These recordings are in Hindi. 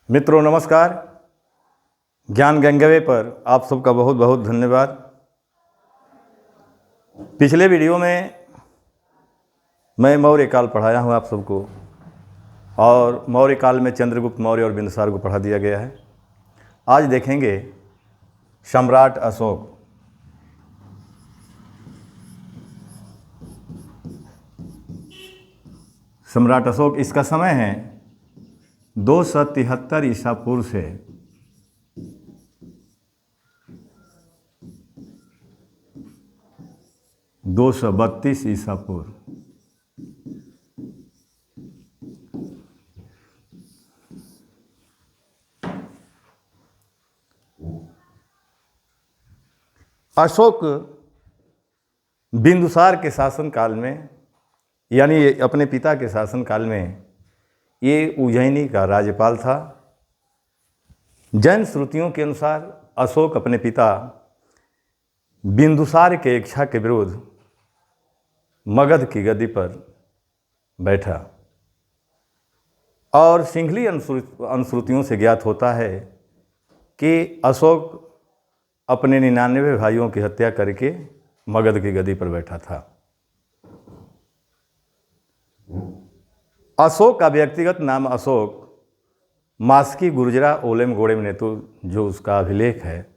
मित्रों नमस्कार। ज्ञान गंगवे पर आप सबका बहुत बहुत धन्यवाद। पिछले वीडियो में मैं मौर्य काल पढ़ाया हूँ आप सबको, और मौर्य काल में चंद्रगुप्त मौर्य और बिंदुसार को पढ़ा दिया गया है। आज देखेंगे सम्राट अशोक। सम्राट अशोक, इसका समय है 273 ईसा पूर्व से 232 ईसा पूर्व। अशोक बिंदुसार के शासनकाल में, यानी अपने पिता के शासनकाल में, ये उज्जैनी का राज्यपाल था। जैन श्रुतियों के अनुसार अशोक अपने पिता बिंदुसार के इच्छा के विरुद्ध मगध की गद्दी पर बैठा, और सिंहली अनुश्रुतियों से ज्ञात होता है कि अशोक अपने 99 भाइयों की हत्या करके मगध की गद्दी पर बैठा था। अशोक का व्यक्तिगत नाम अशोक मास्की गुर्जरा ओलेम गोड़ेम नेतु, जो उसका अभिलेख है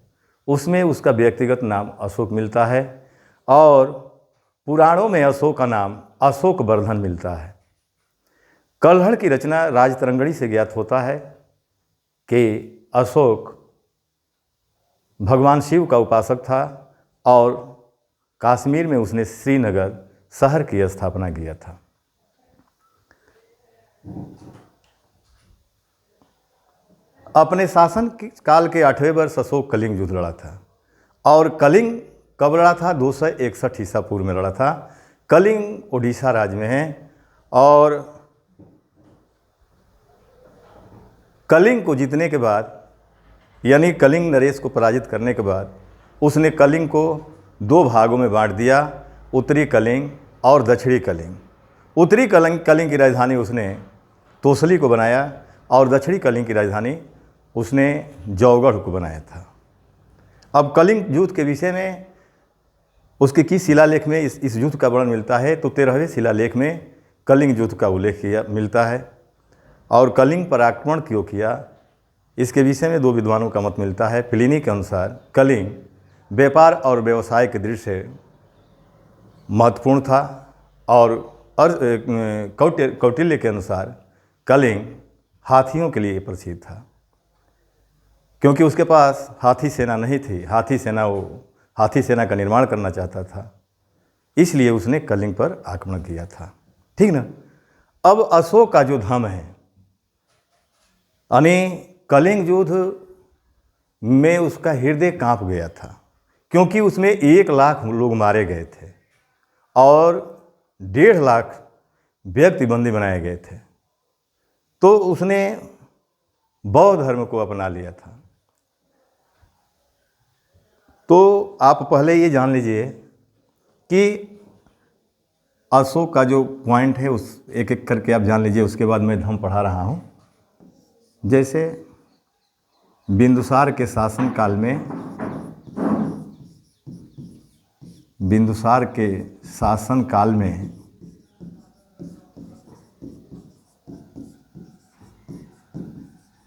उसमें उसका व्यक्तिगत नाम अशोक मिलता है, और पुराणों में अशोक का नाम अशोक वर्धन मिलता है। कल्हड़ की रचना राजतरंगिणी से ज्ञात होता है कि अशोक भगवान शिव का उपासक था, और कश्मीर में उसने श्रीनगर शहर की स्थापना किया था। अपने शासन काल के 8वें वर्ष अशोक कलिंग युद्ध लड़ा था, और कलिंग कब लड़ा था? 261 ईसा पूर्व में लड़ा था। कलिंग ओडिशा राज्य में है, और कलिंग को जीतने के बाद, यानी कलिंग नरेश को पराजित करने के बाद, उसने कलिंग को 2 भागों में बांट दिया, उत्तरी कलिंग और दक्षिणी कलिंग। उत्तरी कलिंग की राजधानी उसने तोसली को बनाया, और दक्षिणी कलिंग की राजधानी उसने जौगढ़ को बनाया था। अब कलिंग युद्ध के विषय में उसके किस शिलालेख में इस युद्ध का वर्णन मिलता है? तो 13वें शिलालेख में कलिंग युद्ध का उल्लेख किया मिलता है। और कलिंग पर आक्रमण क्यों किया, इसके विषय में 2 विद्वानों का मत मिलता है। प्लिनी के अनुसार कलिंग व्यापार और व्यवसाय के दृष्टि से महत्वपूर्ण था, और कौटिल्य के अनुसार कलिंग हाथियों के लिए प्रसिद्ध था, क्योंकि उसके पास हाथी सेना नहीं थी। वो हाथी सेना का निर्माण करना चाहता था, इसलिए उसने कलिंग पर आक्रमण किया था। ठीक ना? अब अशोक का जो धर्म है, यानी कलिंग युद्ध में उसका हृदय कांप गया था, क्योंकि उसमें 1 लाख लोग मारे गए थे और 1.5 लाख व्यक्ति बंदी बनाए गए थे। तो उसने बौद्ध धर्म को अपना लिया था। तो आप पहले ये जान लीजिए कि अशोक का जो पॉइंट है उस एक एक करके आप जान लीजिए, उसके बाद मैं धर्म पढ़ा रहा हूँ। जैसे बिंदुसार के शासनकाल में,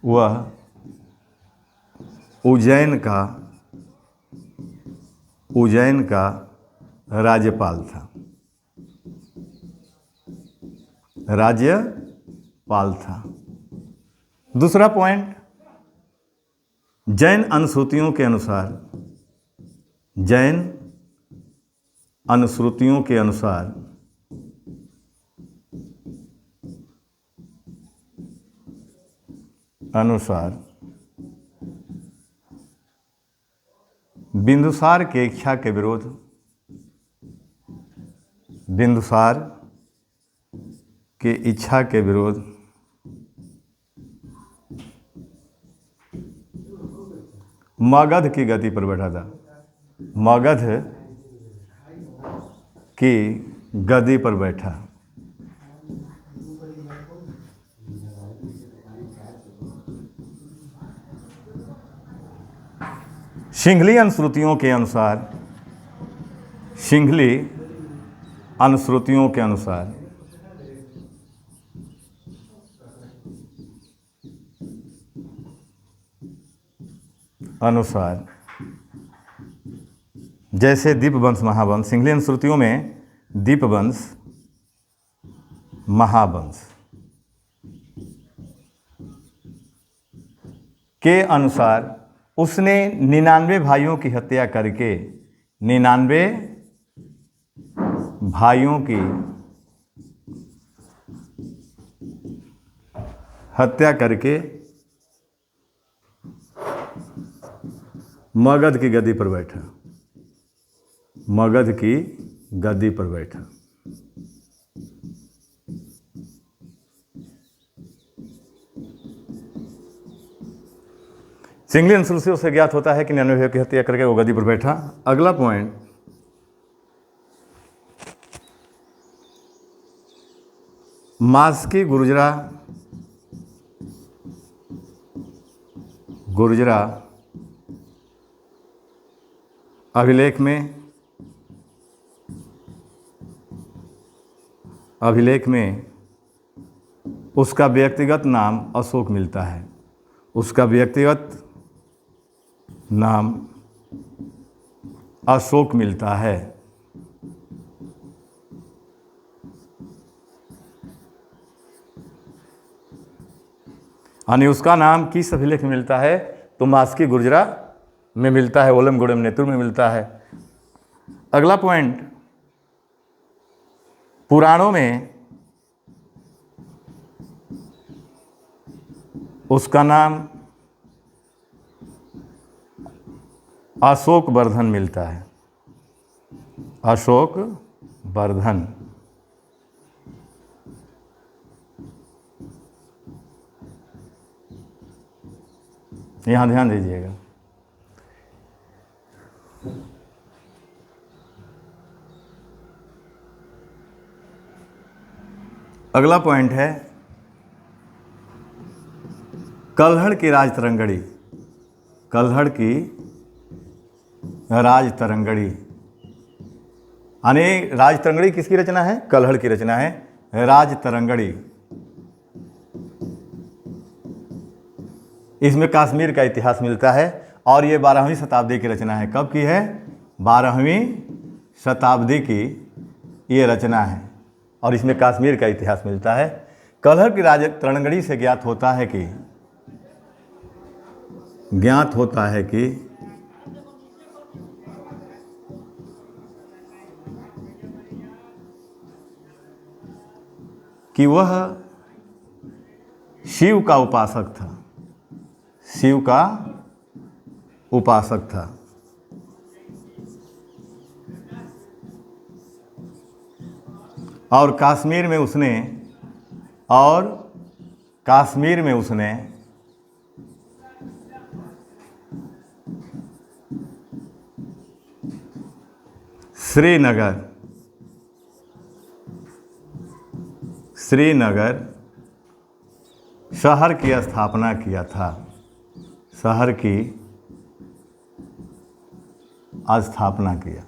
वह उज्जैन का राज्यपाल था। दूसरा पॉइंट, जैन अनुश्रुतियों के अनुसार बिंदुसार के इच्छा के विरुद्ध मगध की गद्दी पर बैठा था। मगध की गद्दी पर बैठा। सिंघली अनुश्रुतियों के अनुसार, सिंघली अनुश्रुतियों के अनुसार जैसे दीपवंश महावंश, सिंघली अनुश्रुतियों में दीपवंश महावंश के अनुसार उसने 99 भाइयों की हत्या करके 99 भाइयों की हत्या करके मगध की गद्दी पर बैठा, मगध की गद्दी पर बैठा। सिंघली अनुश्रुतियों से ज्ञात होता है कि 99 की हत्या करके वो गद्दी पर बैठा। अगला पॉइंट, मास्की गुर्जरा अभिलेख में उसका व्यक्तिगत नाम अशोक मिलता है, उसका व्यक्तिगत नाम अशोक मिलता है। यानी उसका नाम किस अभिलेख में मिलता है? तो मास्की गुर्जरा में मिलता है, ओलमगुड़म नेतुर में मिलता है। अगला पॉइंट, पुराणों में उसका नाम अशोक वर्धन मिलता है, अशोक वर्धन। यहां ध्यान दीजिएगा। अगला पॉइंट है कल्हड़ की राज तरंगड़ी, कल्हड़ की राज तरंगड़ी। यानी राज तरंगड़ी किसकी रचना है? कल्हड़ की रचना है, राज तरंगड़ी। इसमें कश्मीर का इतिहास मिलता है और ये 12वीं शताब्दी की रचना है। कब की है? 12वीं शताब्दी की ये रचना है और इसमें कश्मीर का इतिहास मिलता है। कल्हड़ की राज तरंगड़ी से ज्ञात होता है कि वह शिव का उपासक था, शिव का उपासक था। और कश्मीर में उसने श्रीनगर शहर की स्थापना किया था, शहर की स्थापना किया।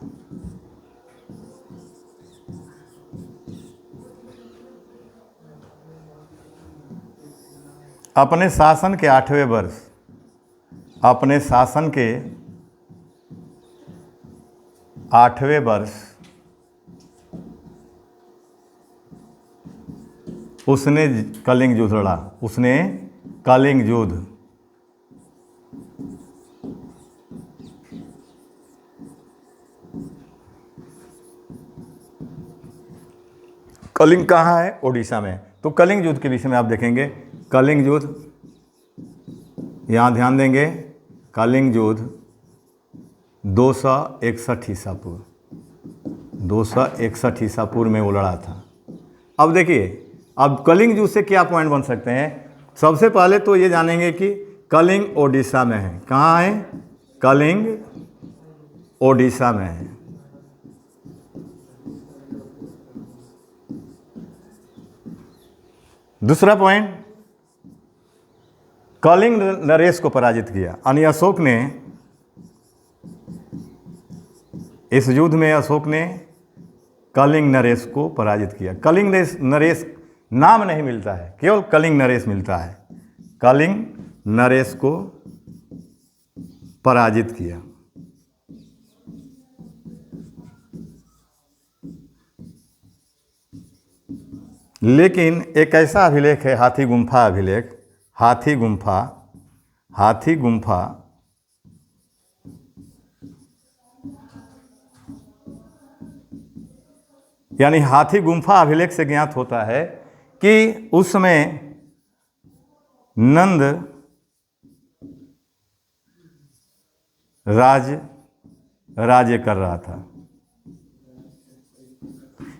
अपने शासन के 8वें वर्ष उसने कलिंग युद्ध लड़ा, उसने कलिंग युद्ध। कलिंग कहाँ है? ओडिशा में। तो कलिंग युद्ध के विषय में आप देखेंगे, कलिंग युद्ध, यहाँ ध्यान देंगे, कलिंग युद्ध 261 ईसा पूर्व, 261 ईसा पूर्व में वो लड़ा था। अब देखिए, अब कलिंग युद्ध से क्या पॉइंट बन सकते हैं? सबसे पहले तो ये जानेंगे कि कलिंग ओडिशा में है। कहाँ है? कलिंग ओडिशा में है। दूसरा पॉइंट, कलिंग नरेश को पराजित किया। यानी अशोक ने इस युद्ध में अशोक ने कलिंग नरेश को पराजित किया। कलिंग नरेश नाम नहीं मिलता है, केवल कलिंग नरेश मिलता है। कलिंग नरेश को पराजित किया। लेकिन एक ऐसा अभिलेख है, हाथी गुम्फा अभिलेख, हाथी गुम्फा यानी हाथी गुम्फा अभिलेख से ज्ञात होता है कि उस समय नंद राज्य कर रहा था।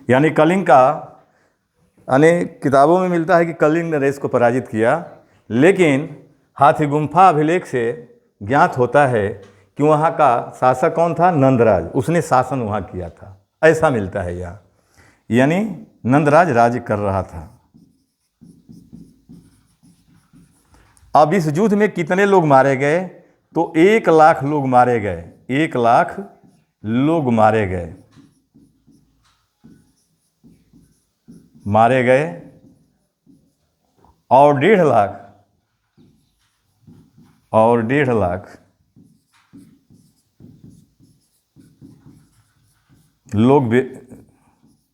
यानी कलिंग का, यानी किताबों में मिलता है कि कलिंग नरेश को पराजित किया, लेकिन हाथी गुम्फा अभिलेख से ज्ञात होता है कि वहाँ का शासक कौन था? नंदराज, उसने शासन वहाँ किया था, ऐसा मिलता है यहाँ। यानी नंदराज राज्य कर रहा था। अब इस युद्ध में कितने लोग मारे गए? तो 1 लाख लोग मारे गए। 1 लाख लोग मारे गए और 1.5 लाख लोग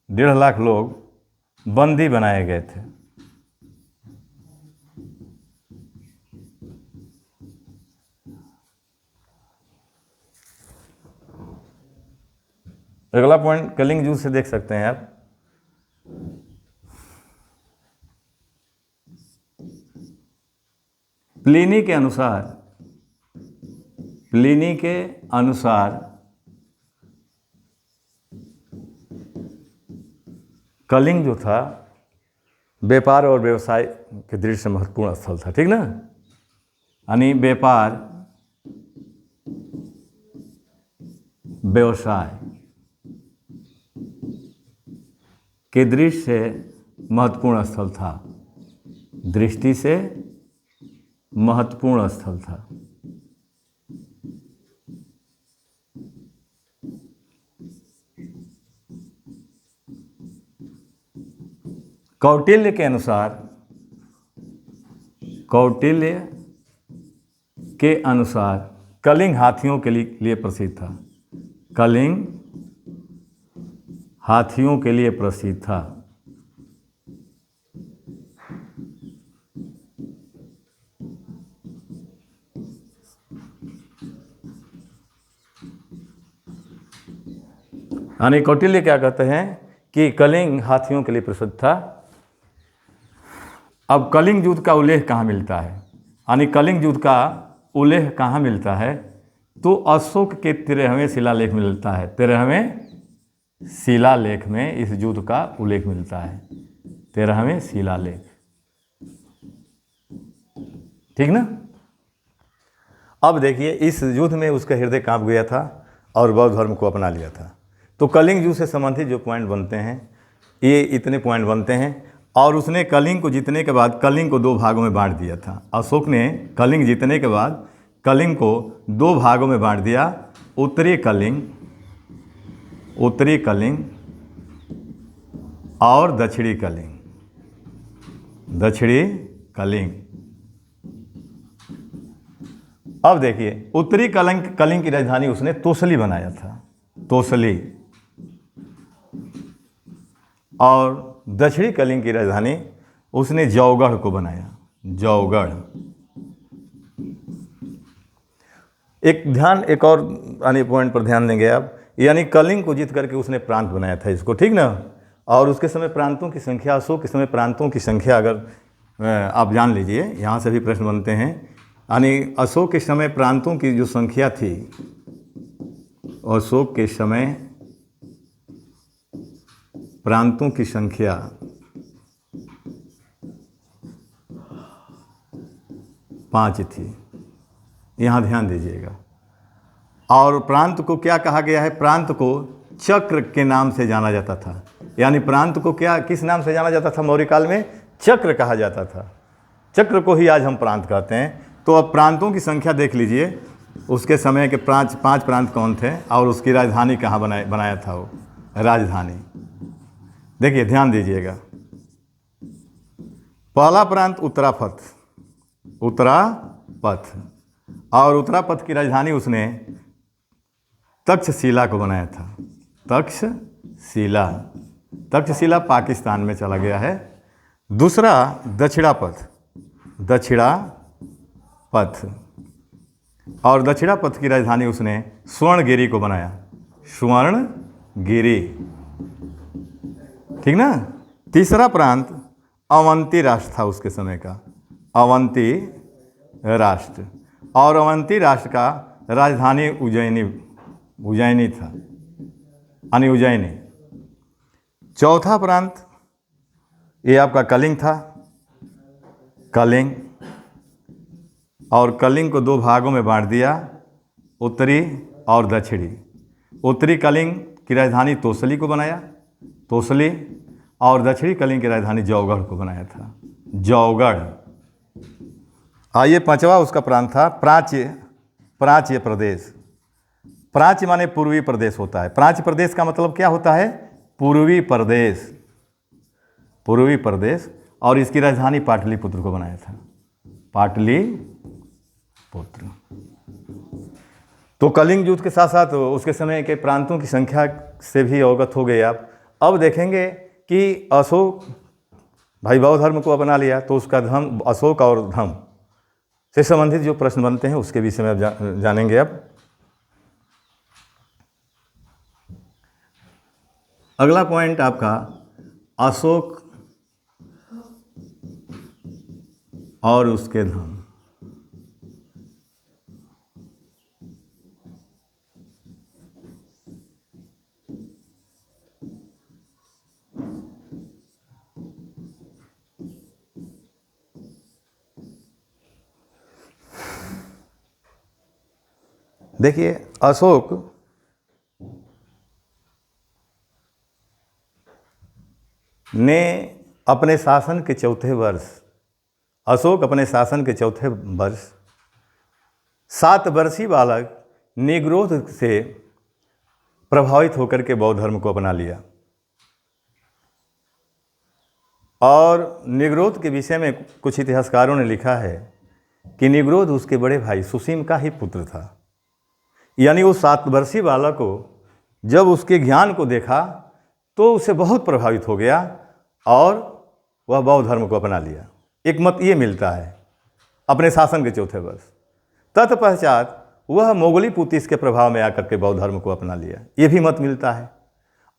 1.5 लाख लोग बंदी बनाए गए थे। अगला पॉइंट कलिंग युद्ध से देख सकते हैं आप। प्लिनी के अनुसार कलिंग जो था व्यापार और व्यवसाय के दृष्टि से महत्वपूर्ण स्थल था, ठीक ना? यानी व्यापार व्यवसाय के दृष्टि से महत्वपूर्ण स्थल था, दृष्टि से महत्वपूर्ण स्थल था। कौटिल्य के अनुसार कलिंग हाथियों के लिए प्रसिद्ध था। कलिंग हाथियों के लिए प्रसिद्ध था। यानी कौटिल्य क्या कहते हैं कि कलिंग हाथियों के लिए प्रसिद्ध था। अब कलिंग युद्ध का उल्लेख कहाँ मिलता है? यानी कलिंग युद्ध का उल्लेख कहाँ मिलता है? तो अशोक के 13वें शिलालेख में मिलता है। 13वें शिलालेख में इस युद्ध का उल्लेख मिलता है। 13वें शिलालेख, ठीक ना? अब देखिए, इस युद्ध में उसका हृदय कांप गया था और बौद्ध धर्म को अपना लिया था। तो कलिंग युद्ध से संबंधित जो पॉइंट बनते हैं, ये इतने पॉइंट बनते हैं। और उसने कलिंग को जीतने के बाद कलिंग को 2 भागों में बांट दिया था। अशोक ने कलिंग जीतने के बाद कलिंग को 2 भागों में बांट दिया, उत्तरी कलिंग और दक्षिणी कलिंग। अब देखिए, उत्तरी कलिंग की राजधानी उसने तोसली बनाया था, तोसली, और दक्षिणी कलिंग की राजधानी उसने जौगढ़ को बनाया, जौगढ़। एक और पॉइंट पर ध्यान देंगे आप, यानी कलिंग को जीत करके उसने प्रांत बनाया था इसको, ठीक ना? और उसके समय प्रांतों की संख्या, अशोक के समय प्रांतों की संख्या अगर आप जान लीजिए, यहाँ से भी प्रश्न बनते हैं। यानी अशोक के समय प्रांतों की जो संख्या थी, अशोक के समय प्रांतों की संख्या 5 थी। यहाँ ध्यान दीजिएगा। और प्रांत को क्या कहा गया है? प्रांत को चक्र के नाम से जाना जाता था। यानी प्रांत को किस नाम से जाना जाता था? मौर्य काल में चक्र कहा जाता था। चक्र को ही आज हम प्रांत कहते हैं। तो अब प्रांतों की संख्या देख लीजिए, उसके समय के पांच प्रांत कौन थे और उसकी राजधानी कहाँ बनाया था वो राजधानी। देखिए ध्यान दीजिएगा। पहला प्रांत उत्तरापथ, उत्तरापथ, और उत्तरापथ की राजधानी उसने तक्षशिला को बनाया था। तक्षशिला, तक्षशिला पाकिस्तान में चला गया है। दूसरा दक्षिणापथ, दक्षिणापथ, और दक्षिणापथ की राजधानी उसने स्वर्णगिरी को बनाया, स्वर्णगिरी, ठीक ना। तीसरा प्रांत अवंती राष्ट्र था उसके समय का, अवंती राष्ट्र, और अवंती राष्ट्र का राजधानी उज्जैनी था, यानी उज्जैनी। चौथा प्रांत ये आपका कलिंग था, कलिंग, और कलिंग को दो भागों में बांट दिया, उत्तरी और दक्षिणी। उत्तरी कलिंग की राजधानी तोसली को बनाया, तोसली, और दक्षिणी कलिंग की राजधानी जौगढ़ को बनाया था, जौगढ़। आइए पांचवा उसका प्रांत था प्राच्य प्रदेश। प्राच्य माने पूर्वी प्रदेश होता है। प्राच्य प्रदेश का मतलब क्या होता है? पूर्वी प्रदेश, पूर्वी प्रदेश, और इसकी राजधानी पाटलिपुत्र को बनाया था, पाटलिपुत्र। तो कलिंग युद्ध के साथ साथ उसके समय के प्रांतों की संख्या से भी अवगत हो गए आप। अब देखेंगे कि अशोक भाई बौद्ध धर्म को अपना लिया, तो उसका धर्म, अशोक और धर्म से संबंधित जो प्रश्न बनते हैं उसके विषय में अब जानेंगे। अब अगला पॉइंट आपका अशोक और उसके धर्म। देखिए अशोक ने अपने शासन के चौथे वर्ष, अशोक अपने शासन के चौथे वर्ष 7 वर्षीय बालक निग्रोध से प्रभावित होकर के बौद्ध धर्म को अपना लिया। और निग्रोध के विषय में कुछ इतिहासकारों ने लिखा है कि निग्रोध उसके बड़े भाई सुसीम का ही पुत्र था। यानी वो 7 वर्षीय बालक को जब उसके ज्ञान को देखा तो उसे बहुत प्रभावित हो गया और वह बौद्ध धर्म को अपना लिया। एक मत ये मिलता है अपने शासन के चौथे वर्ष। तत्पश्चात वह मोगली पुतिस के प्रभाव में आकर के बौद्ध धर्म को अपना लिया, ये भी मत मिलता है।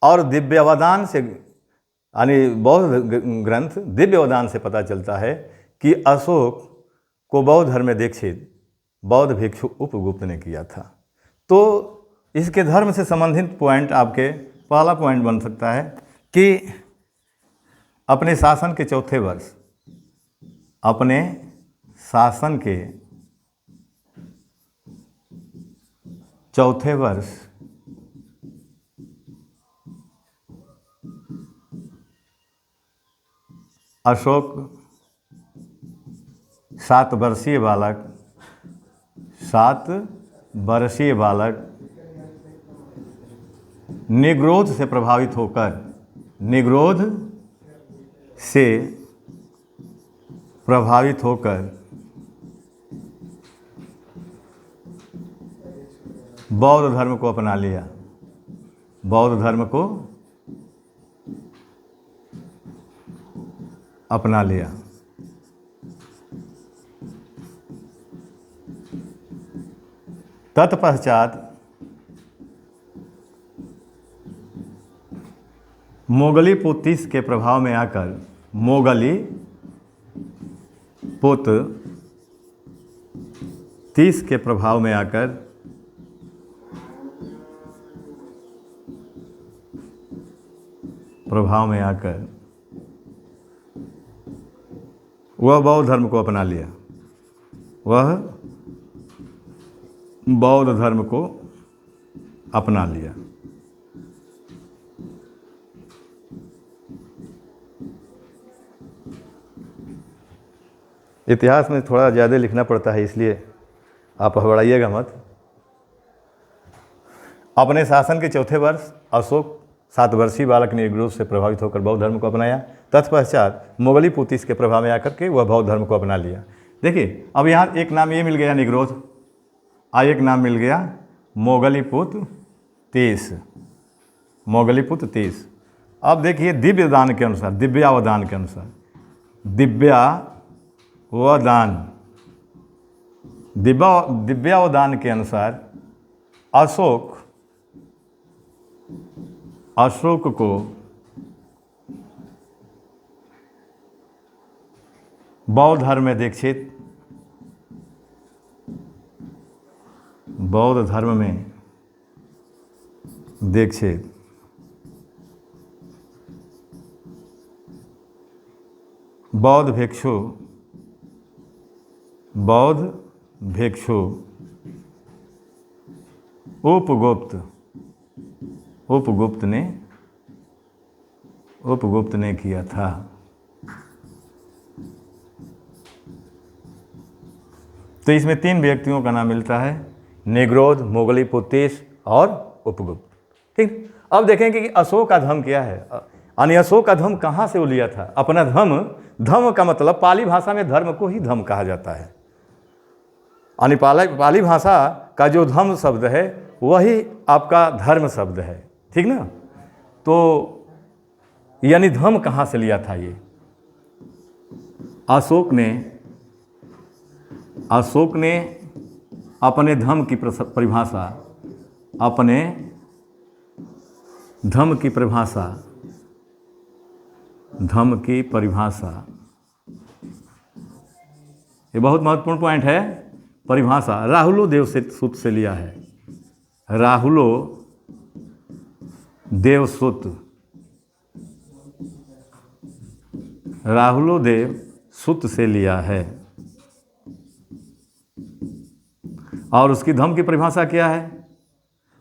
और दिव्यावदान से, यानी बौद्ध ग्रंथ दिव्यावदान से पता चलता है कि अशोक को बौद्ध धर्म में दीक्षित बौद्ध भिक्षु उपगुप्त ने किया था। तो इसके धर्म से संबंधित पॉइंट आपके पहला पॉइंट बन सकता है कि अपने शासन के चौथे वर्ष, अपने शासन के चौथे वर्ष अशोक 7 वर्षीय बालक, 7 वर्षीय बालक निग्रोध से प्रभावित होकर, निग्रोध से प्रभावित होकर बौद्ध धर्म को अपना लिया, बौद्ध धर्म को अपना लिया। तत्पश्चात मोगली पुतिस के प्रभाव में आकर, मोगली पुतिस के प्रभाव में आकर वह बौद्ध धर्म को अपना लिया, वह बौद्ध धर्म को अपना लिया। इतिहास में थोड़ा ज़्यादा लिखना पड़ता है, इसलिए आप हड़बड़ाइएगा मत। अपने शासन के चौथे वर्ष अशोक 7 वर्षीय बालक निग्रोध से प्रभावित होकर बौद्ध धर्म को अपनाया। तत्पश्चात मुगली पुतीस के प्रभाव में आकर के वह बौद्ध धर्म को अपना लिया। देखिए अब यहाँ एक नाम ये मिल गया निग्रोध, एक नाम मिल गया मोगलीपुत्र तीस, मोगलीपुत्र तीस। अब देखिए दिव्यदान के अनुसार, दिव्यावदान के अनुसार, दिव्यावदान के अनुसार अशोक को बौद्ध धर्म में दीक्षित, बौद्ध धर्म में दीक्षित बौद्ध भिक्षु उपगुप्त ने किया था। तो इसमें 3 व्यक्तियों का नाम मिलता है, निग्रोध, मोगलीपुत्र तीस और उपगुप्त। ठीक, अब देखेंगे कि अशोक का धर्म क्या है, यानी अशोक का धर्म कहाँ से वो लिया था अपना धर्म। धर्म का मतलब पाली भाषा में धर्म को ही धर्म कहा जाता है, यानी पाली भाषा का जो धर्म शब्द है वही आपका धर्म शब्द है। ठीक ना, तो यानी धर्म कहाँ से लिया था ये, अशोक ने अपने धर्म की परिभाषा, अपने धर्म की परिभाषा, ये बहुत महत्वपूर्ण पॉइंट है। परिभाषा राहुलो देव से सूत से लिया है, राहुलो देव सूत से लिया है। और उसकी धम्म की परिभाषा क्या है,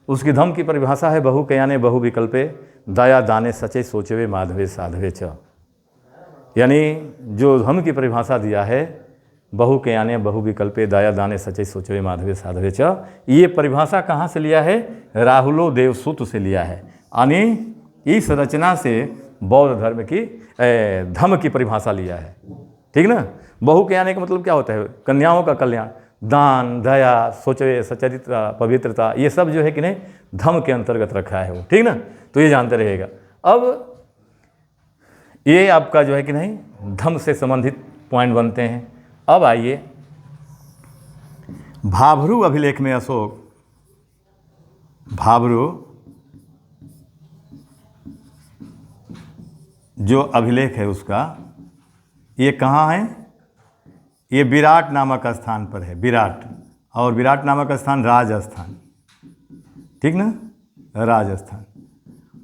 उसकी धम्म की परिभाषा है बहुकयाने बहुविकल्पे दया दाने सचे सोचवे माधवे साधवे च। यानी जो धम्म की परिभाषा दिया है बहुकयाने बहुविकल्पे दया दाने सचे सोचवे माधवे साधवे च, ये परिभाषा कहाँ से लिया है, राहुलो देव सूत से लिया है। यानी इस रचना से बौद्ध धर्म की धम्म की परिभाषा लिया है। ठीक ना, बहुकयाने का मतलब क्या होता है, कन्याओं का कल्याण, दान, दया, सोचवे, सचरित्रता, पवित्रता, ये सब जो है कि नहीं धम्म के अंतर्गत रखा है वो। ठीक ना, तो ये जानते रहेगा। अब ये आपका जो है कि नहीं धम्म से संबंधित पॉइंट बनते हैं। अब आइए भाभरू अभिलेख में अशोक, भाभरू जो अभिलेख है उसका, ये कहाँ है, ये विराट नामक स्थान पर है, विराट, और विराट नामक स्थान राजस्थान। ठीक ना, राजस्थान।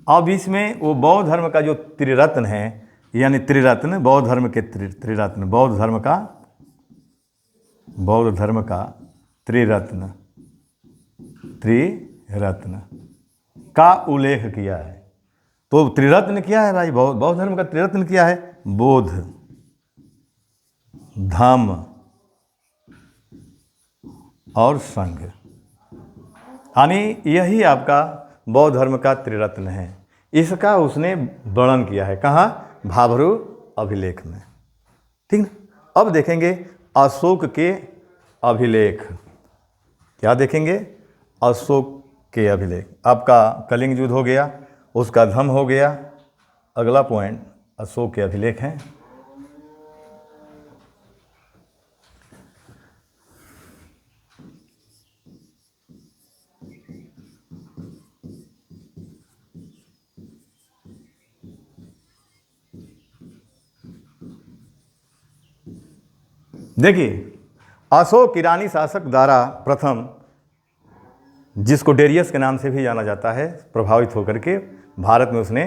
अब इसमें वो बौद्ध धर्म का जो त्रिरत्न है, यानी त्रिरत्न, बौद्ध धर्म के त्रिरत्न, बौद्ध धर्म का त्रिरत्न का उल्लेख किया है। तो त्रिरत्न क्या है भाई, बौद्ध धर्म का त्रिरत्न क्या है, बोध, धम्म और संघ, यानी यही आपका बौद्ध धर्म का त्रिरत्न है। इसका उसने वर्णन किया है कहाँ, भाभरू अभिलेख में। ठीक ना, अब देखेंगे अशोक के अभिलेख, क्या देखेंगे, अशोक के अभिलेख। आपका कलिंग युद्ध हो गया, उसका धम्म हो गया, अगला पॉइंट अशोक के अभिलेख हैं। देखिए अशोक ईरानी शासक द्वारा प्रथम, जिसको डेरियस के नाम से भी जाना जाता है, प्रभावित होकर के भारत में उसने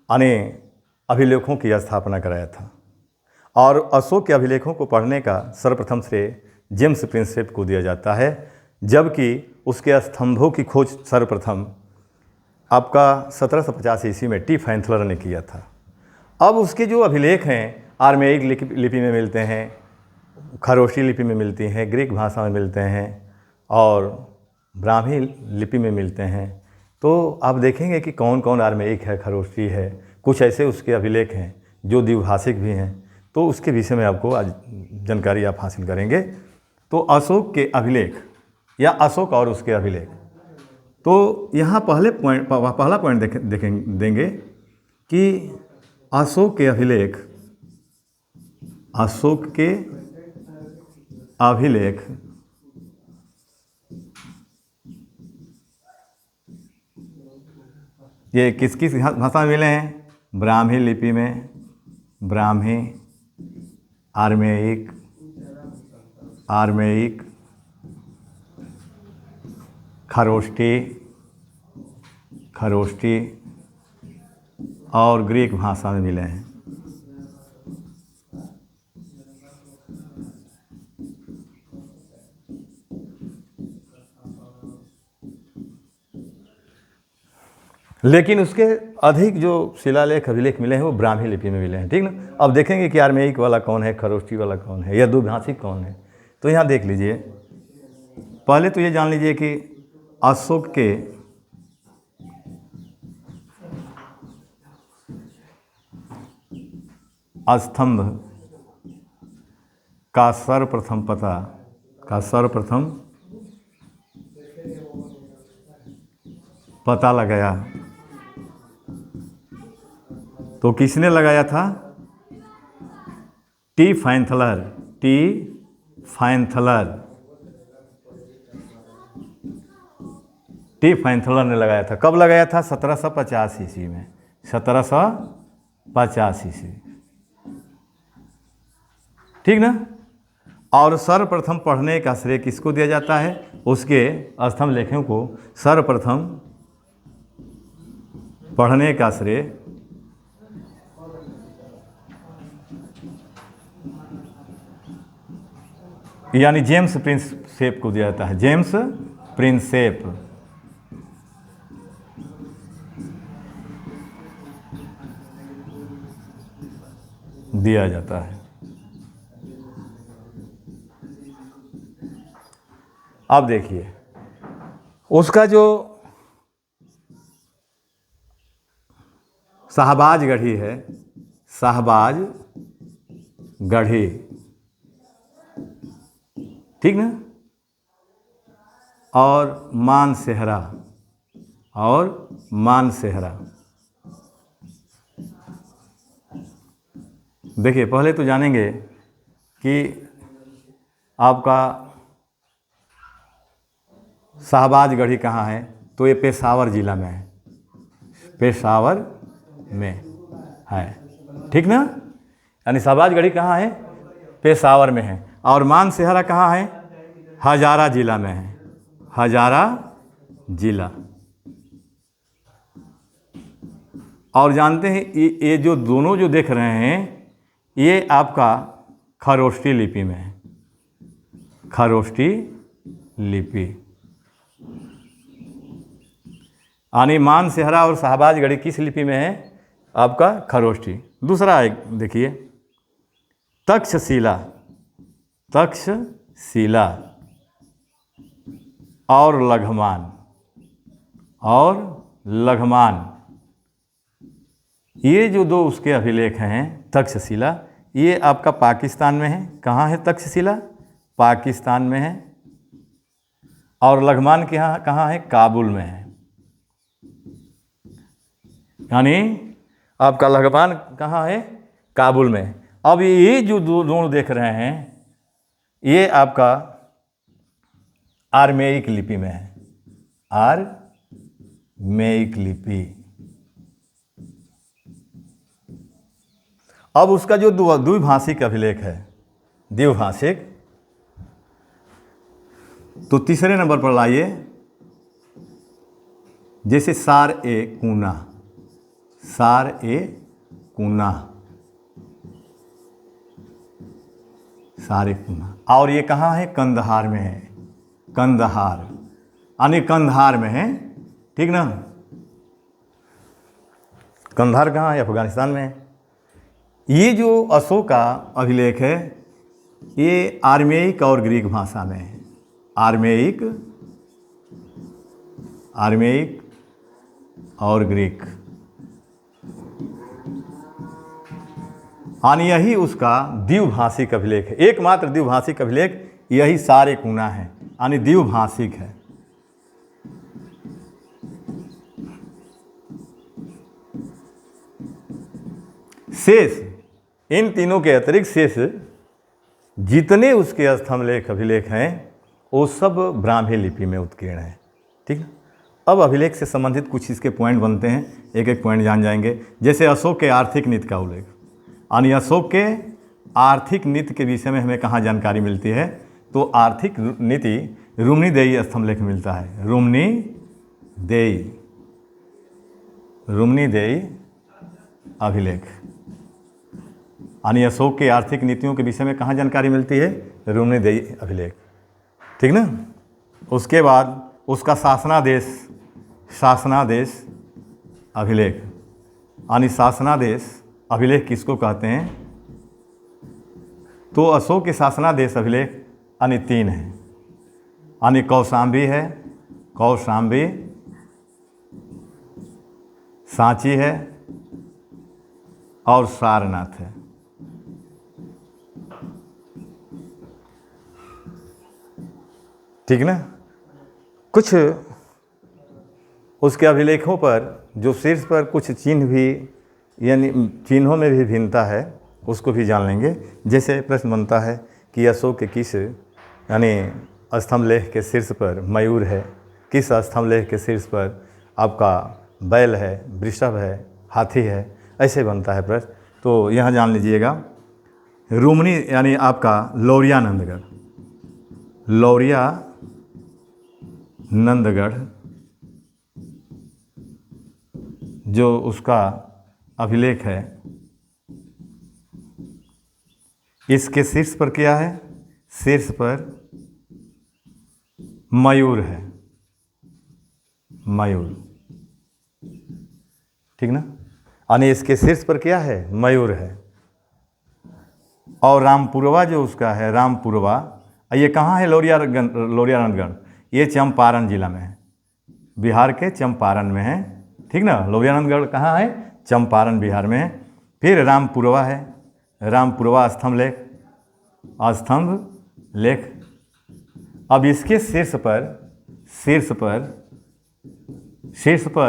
अनेक अभिलेखों की स्थापना कराया था। और अशोक के अभिलेखों को पढ़ने का सर्वप्रथम श्रेय जेम्स प्रिंसेप को दिया जाता है, जबकि उसके स्तंभों की खोज सर्वप्रथम आपका 1750 ईस्वी में टी फैंथलर ने किया था। अब उसके जो अभिलेख हैं आर्मेइक लिपि में मिलते हैं, खरोशी लिपि में मिलती हैं, ग्रीक भाषा में मिलते हैं और ब्राह्मी लिपि में मिलते हैं। तो आप देखेंगे कि कौन कौन आर्मेयिक है, खरोष्टी है, कुछ ऐसे उसके अभिलेख हैं जो द्विभाषिक भी हैं। तो उसके विषय में आपको आज जानकारी आप हासिल करेंगे। तो अशोक के अभिलेख या अशोक और उसके अभिलेख, तो यहाँ पहला पॉइंट देंगे कि अशोक के अभिलेख, अशोक के अभिलेख ये किस किस भाषा में मिले हैं? ब्राह्मी लिपि में, ब्राह्मी, आर्मेयिक, आर्मेयिक, खरोष्टी, खरोष्टी और ग्रीक भाषा में मिले हैं। लेकिन उसके अधिक जो शिलालेख अभिलेख मिले हैं वो ब्राह्मी लिपि में मिले हैं, ठीक ना। अब देखेंगे कि आर्मेयिक वाला कौन है, खरोष्टी वाला कौन है, या द्विभाषिक कौन है। तो यहाँ देख लीजिए, पहले तो ये जान लीजिए कि अशोक के स्तंभ का सर्वप्रथम पता लगाया तो किसने लगाया था? टी फाइनथलर ने लगाया था। कब लगाया था? 1750 ईस्वी में, 1750 ईस्वी, ठीक ना। और सर्वप्रथम पढ़ने का श्रेय किसको दिया जाता है? उसके स्तंभ लेखों को सर्वप्रथम पढ़ने का श्रेय यानी जेम्स प्रिंसेप को दिया जाता है। जेम्स प्रिंसेप दिया जाता है। अब देखिए उसका जो शाहबाज गढ़ी है, शाहबाज गढ़ी, ठीक ना, और मानसेहरा, देखिए पहले तो जानेंगे कि आपका शाहबाज गढ़ी कहाँ है। तो ये पेशावर जिला में है, पेशावर में है, ठीक ना। यानी शाहबाज गढ़ी कहाँ है? पेशावर में है। और मानसेहरा कहाँ है? हजारा जिला में है, हजारा जिला। और जानते हैं ये जो दोनों जो देख रहे हैं ये आपका खरोष्टी लिपि में है, खरोष्टी लिपि। यानी मानसेहरा और शाहबाज गढ़ी किस लिपि में है? आपका खरोष्टी। दूसरा एक देखिए, तक्षशिला और लघमान, ये जो दो उसके अभिलेख हैं। तक्षशिला ये आपका पाकिस्तान में है। कहाँ है तक्षशिला? पाकिस्तान में है। और लघमान के यहाँ कहाँ है? काबुल में है। यानी आपका लघमान कहाँ है? काबुल में। अब ये जो दोनों देख रहे हैं ये आपका आर्मेयिक लिपि में है, आर्मेयिक लिपि। अब उसका जो द्विभाषिक अभिलेख है, द्विभाषिक, तो तीसरे नंबर पर लाइए, जैसे सार ए कूना, और ये कहाँ है? कंदहार में है, कंदहार, यानी कंदहार में है, ठीक ना। कंदहार कहाँ है? अफगानिस्तान में है। ये जो अशोक का अभिलेख है ये आर्मेयिक और ग्रीक भाषा में है, आर्मेयिक और ग्रीक। यानी यही उसका द्विभाषिक अभिलेख है, एकमात्र द्विभाषिक अभिलेख यही सारे कूना है, यानी द्विभाषिक है। शेष, इन तीनों के अतिरिक्त शेष जितने उसके स्तंभलेख अभिलेख हैं वो सब ब्राह्मी लिपि में उत्कीर्ण हैं। ठीक है, अब अभिलेख से संबंधित कुछ इसके पॉइंट बनते हैं, एक एक पॉइंट जान जाएंगे। जैसे अशोक के आर्थिक नीति का उल्लेख, यानी अशोक के आर्थिक नीति के विषय में हमें कहाँ जानकारी मिलती है, तो आर्थिक नीति रुम्नीदेयी स्तंभलेख मिलता है। रुम्नीदेयी अभिलेख, यानी अशोक के आर्थिक नीतियों के विषय में कहाँ जानकारी मिलती है, रुम्नीदेयी अभिलेख। ठीक ना। उसके बाद उसका शासनादेश अभिलेख, यानी शासनादेश अभिलेख किसको कहते हैं, तो अशोक के शासनादेश अभिलेख यानी 3 हैं, यानी कौशाम्बी है, सांची है और सारनाथ है। ठीक ना। कुछ उसके अभिलेखों पर जो शीर्ष पर कुछ चिन्ह भी, यानी चिन्हों में भी भिन्नता है, उसको भी जान लेंगे। जैसे प्रश्न बनता है कि अशोक के किस, यानी स्तंभलेख के शीर्ष पर मयूर है, किस स्तंभलेख के शीर्ष पर आपका बैल है, वृषभ है, हाथी है, ऐसे बनता है प्रश्न। तो यहाँ जान लीजिएगा, रुमनी यानी आपका लौरिया नंदगढ़ जो उसका अभिलेख है, इसके शीर्ष पर क्या है, शीर्ष पर मयूर है, मयूर। ठीक ना, यानी इसके शीर्ष पर क्या है, मयूर है। और रामपुरवा जो उसका है, रामपुरवा, ये कहाँ है, लौरियानंदगढ़, ये चंपारण जिला में है, बिहार के चंपारण में है। ठीक ना, लौरियानंदगढ़ कहाँ है, चंपारण बिहार में है। फिर रामपुरवा है, रामपुरवा स्तंभलेख। अब इसके शीर्ष पर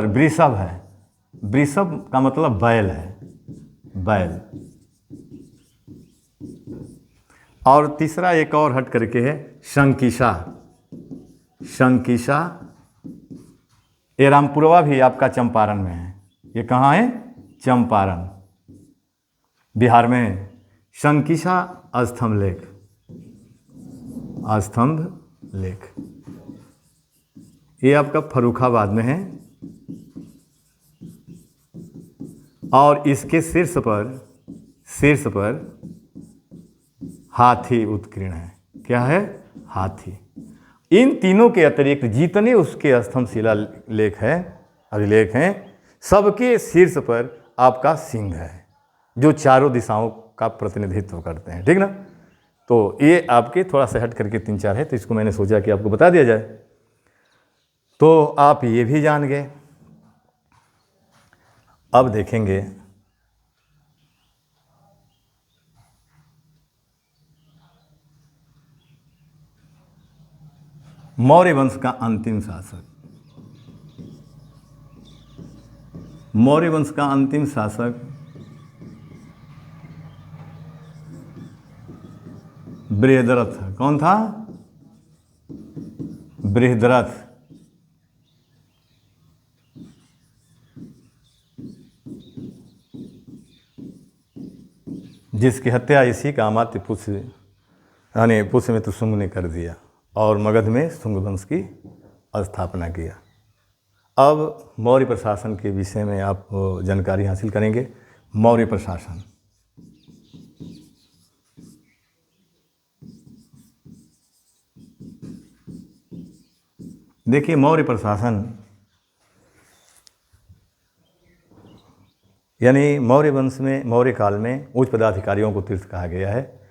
वृषभ है, वृषभ का मतलब बैल है, बैल। और तीसरा एक और हट करके है शंकिशा। ये रामपुरवा भी आपका चंपारण में है, ये कहाँ है, चंपारण बिहार में है। शंकिशा स्तंभलेख, ये आपका फर्रुखाबाद में है। और इसके शीर्ष पर हाथी उत्कीर्ण है। क्या है, हाथी। इन तीनों के अतिरिक्त जितने उसके स्तंभशिला लेख है, अभिलेख हैं, सबके शीर्ष पर आपका सिंह है, जो चारों दिशाओं का प्रतिनिधित्व करते हैं। ठीक ना। तो ये आपके थोड़ा सा हट करके 3-4 है, तो इसको मैंने सोचा कि आपको बता दिया जाए, तो आप ये भी जान गए। अब देखेंगे मौर्य वंश का अंतिम शासक। मौर्य वंश का अंतिम शासक बृहद्रथ। कौन था, बृहद्रथ। जिसकी हत्या इसी का अमात्य पुष्य, यानी पुष्यमित्र शुंग ने कर दिया और मगध में शुंग वंश की स्थापना किया। अब मौर्य प्रशासन के विषय में आप जानकारी हासिल करेंगे। मौर्य प्रशासन, देखिए मौर्य प्रशासन यानी मौर्य वंश में, मौर्य काल में उच्च पदाधिकारियों को तीर्थ कहा गया है,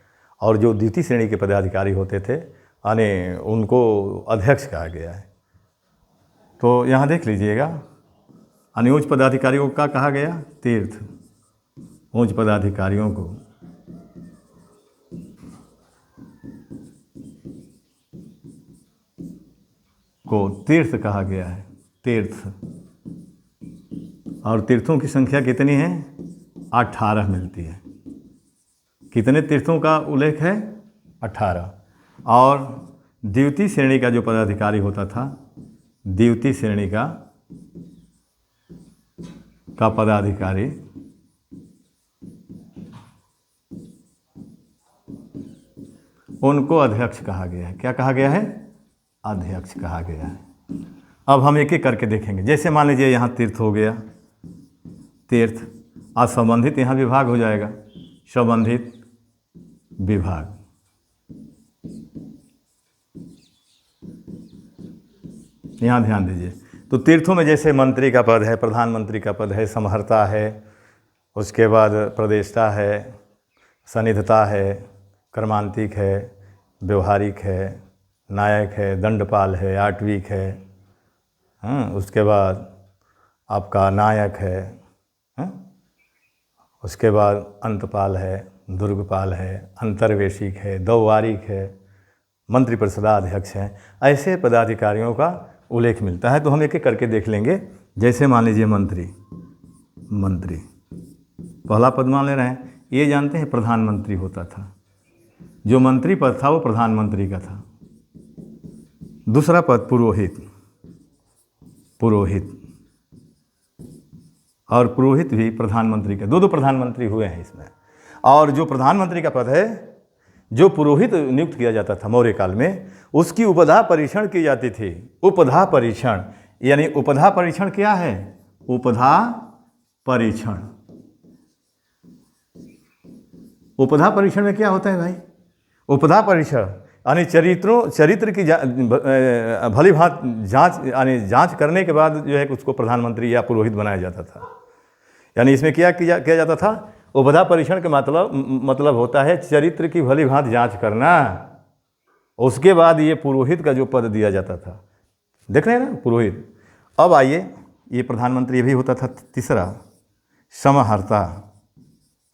और जो द्वितीय श्रेणी के पदाधिकारी होते थे यानी उनको अध्यक्ष कहा गया है। तो यहाँ देख लीजिएगा, यानी उच्च पदाधिकारियों का कहा गया तीर्थ, उच्च पदाधिकारियों को तीर्थ कहा गया है, तीर्थ। और तीर्थों की संख्या कितनी है? 18 मिलती है। कितने तीर्थों का उल्लेख है? 18। और द्वितीय श्रेणी का जो पदाधिकारी होता था, द्वितीय श्रेणी का पदाधिकारी उनको अध्यक्ष कहा गया है। क्या कहा गया है? अध्यक्ष कहा गया है। अब हम एक एक करके देखेंगे। जैसे मान लीजिए यहाँ तीर्थ हो गया, तीर्थ। आज संबंधित यहाँ विभाग हो जाएगा, संबंधित विभाग। यहाँ ध्यान दीजिए। तो तीर्थों में जैसे मंत्री का पद है, प्रधानमंत्री का पद है, समहर्ता है, उसके बाद प्रदेष्टा है, सन्निधता है, कर्मांतिक है, व्यवहारिक है, नायक है, दंडपाल है, आटविक है, उसके बाद आपका नायक है, उसके बाद अंतपाल है, दुर्गपाल है, अंतर्वेशिक है, दौवारिक है, मंत्रिपरिषदाध्यक्ष हैं। ऐसे पदाधिकारियों का उल्लेख मिलता है। तो हम एक एक करके देख लेंगे। जैसे मान लीजिए मंत्री, मंत्री पहला पद मान ले रहे हैं। ये जानते हैं प्रधानमंत्री होता था, जो मंत्री पद था वो प्रधानमंत्री का था। दूसरा पद पुरोहित, पुरोहित, और पुरोहित भी प्रधानमंत्री का, दो प्रधानमंत्री हुए हैं इसमें। और जो प्रधानमंत्री का पद है, जो पुरोहित नियुक्त किया जाता था मौर्य काल में, उसकी उपधा परीक्षण की जाती थी। उपधा परीक्षण, यानी उपधा परीक्षण क्या है? उपधा परीक्षण। उपधा परीक्षण में क्या होता है भाई? उपधा परीक्षण यानी चरित्र की भली भांत जांच, यानी जांच करने के बाद जो है उसको प्रधानमंत्री या पुरोहित बनाया जाता था। यानी इसमें क्या किया जाता था? उपधा परीक्षण का मतलब होता है चरित्र की भली भांत जांच करना। उसके बाद ये पुरोहित का जो पद दिया जाता था, देख रहे हैं ना, पुरोहित। अब आइए, ये प्रधानमंत्री भी होता था। तीसरा समहर्ता,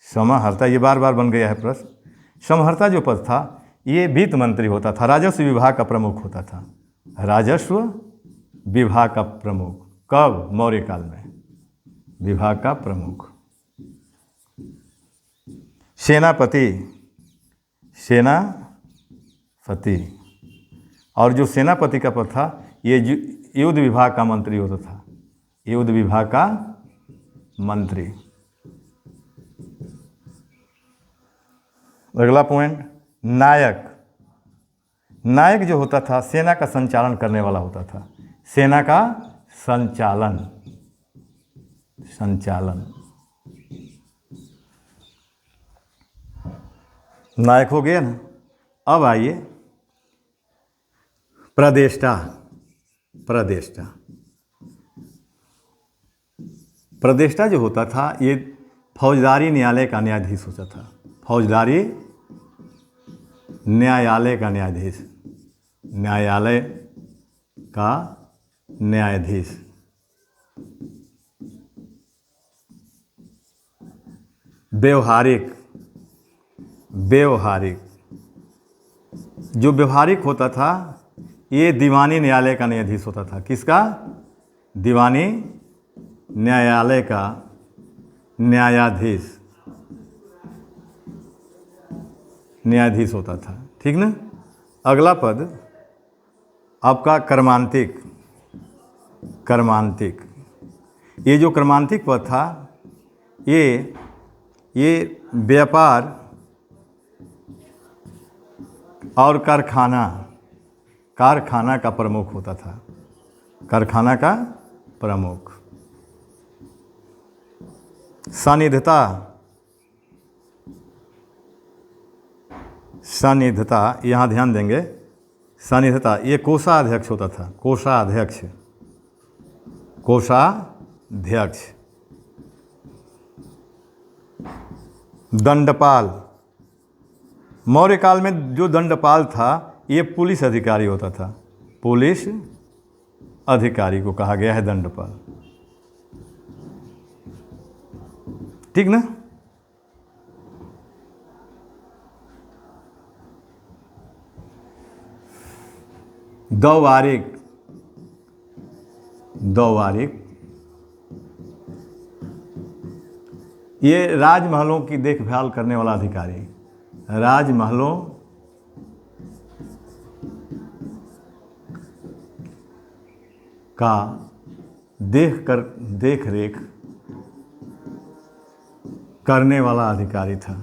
समहर्ता ये बार बार बन गया है प्रश्न। समहर्ता जो पद था ये वित्त मंत्री होता था, राजस्व विभाग का प्रमुख होता था, राजस्व विभाग का प्रमुख। कब? मौर्य काल में, विभाग का प्रमुख। सेनापति, सेनापति, और जो सेनापति का पद था ये युद्ध विभाग का मंत्री होता था, युद्ध विभाग का मंत्री। अगला पॉइंट, नायक। नायक जो होता था सेना का संचालन करने वाला होता था, सेना का संचालन, संचालन। नायक हो गया ना। अब आइए प्रदेष्टा, प्रदेष्टा। प्रदेष्टा जो होता था ये फौजदारी न्यायालय का न्यायाधीश होता था, फौजदारी न्यायालय का न्यायाधीश, न्यायालय का न्यायाधीश। व्यवहारिक, व्यवहारिक, जो व्यवहारिक होता था ये दीवानी न्यायालय का न्यायाधीश होता था। किसका? दीवानी न्यायालय का न्यायाधीश, न्यायाधीश होता था। ठीक ना। अगला पद आपका कर्मांतिक, कर्मांतिक। ये जो कर्मांतिक पद था ये व्यापार और कारखाना, कारखाना का प्रमुख होता था, कारखाना का प्रमुख। सानिध्यता, सानिध्यता, यहाँ ध्यान देंगे। सानिध्यता ये कोषाध्यक्ष होता था, कोषाध्यक्ष, कोषाध्यक्ष। दंडपाल, मौर्य काल में जो दंडपाल था ये पुलिस अधिकारी होता था, पुलिस अधिकारी को कहा गया है दंडपाल। ठीक ना। द्वारिक, द्वारिक ये राजमहलों की देखभाल करने वाला अधिकारी, राजमहलों का देख रेख करने वाला अधिकारी था।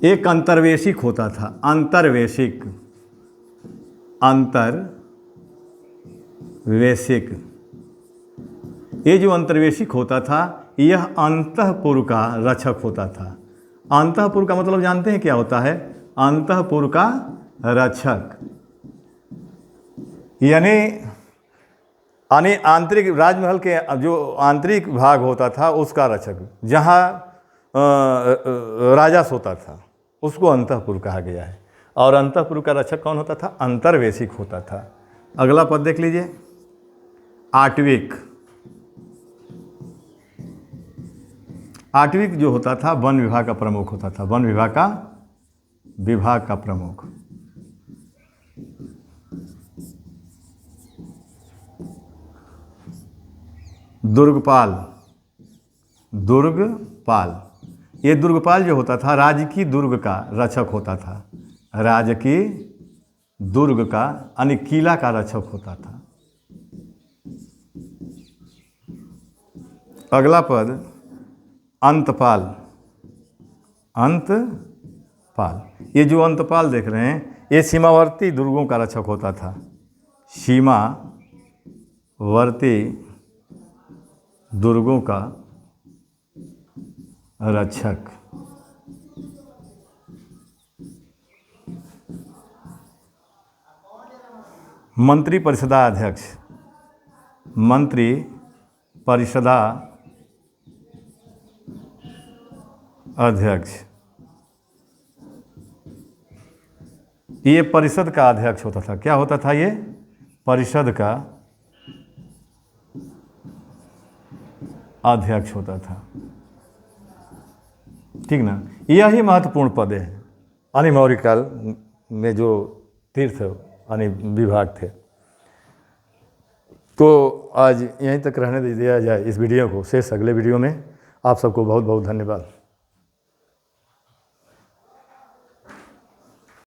एक अंतर्वेशिक होता था, अंतर्वेशिक, अंतर्वेशिक। ये जो अंतर्वेशिक होता था यह अंतःपुर का रक्षक होता था। अंतःपुर का मतलब जानते हैं क्या होता है? अंतःपुर का रक्षक यानी आंतरिक, राजमहल के जो आंतरिक भाग होता था उसका रक्षक, जहाँ राजा सोता था उसको अंतःपुर कहा गया है। और अंतःपुर का रक्षक कौन होता था? अंतर्वेशिक होता था। अगला पद देख लीजिए, आटविक। आटविक जो होता था वन विभाग का प्रमुख होता था, वन विभाग का प्रमुख। दुर्गपाल, दुर्गपाल, ये दुर्गपाल जो होता था राजकीय दुर्ग का रक्षक होता था, राजकीय दुर्ग का यानी किला का रक्षक होता था। अगला पद अंतपाल, अंतपाल। ये जो अंतपाल देख रहे हैं ये सीमावर्ती दुर्गों का रक्षक होता था, सीमावर्ती दुर्गों का रक्षक। मंत्री परिषदाध्यक्ष, मंत्री परिषदाध्यक्ष, ये परिषद का अध्यक्ष होता था। क्या होता था ये? परिषद का अध्यक्ष होता था, ठीक ना। यही महत्वपूर्ण पद है यानी मौर्य काल में जो तीर्थ यानी विभाग थे। तो आज यहीं तक रहने दिया जाए इस वीडियो को, शेष अगले वीडियो में। आप सबको बहुत बहुत धन्यवाद।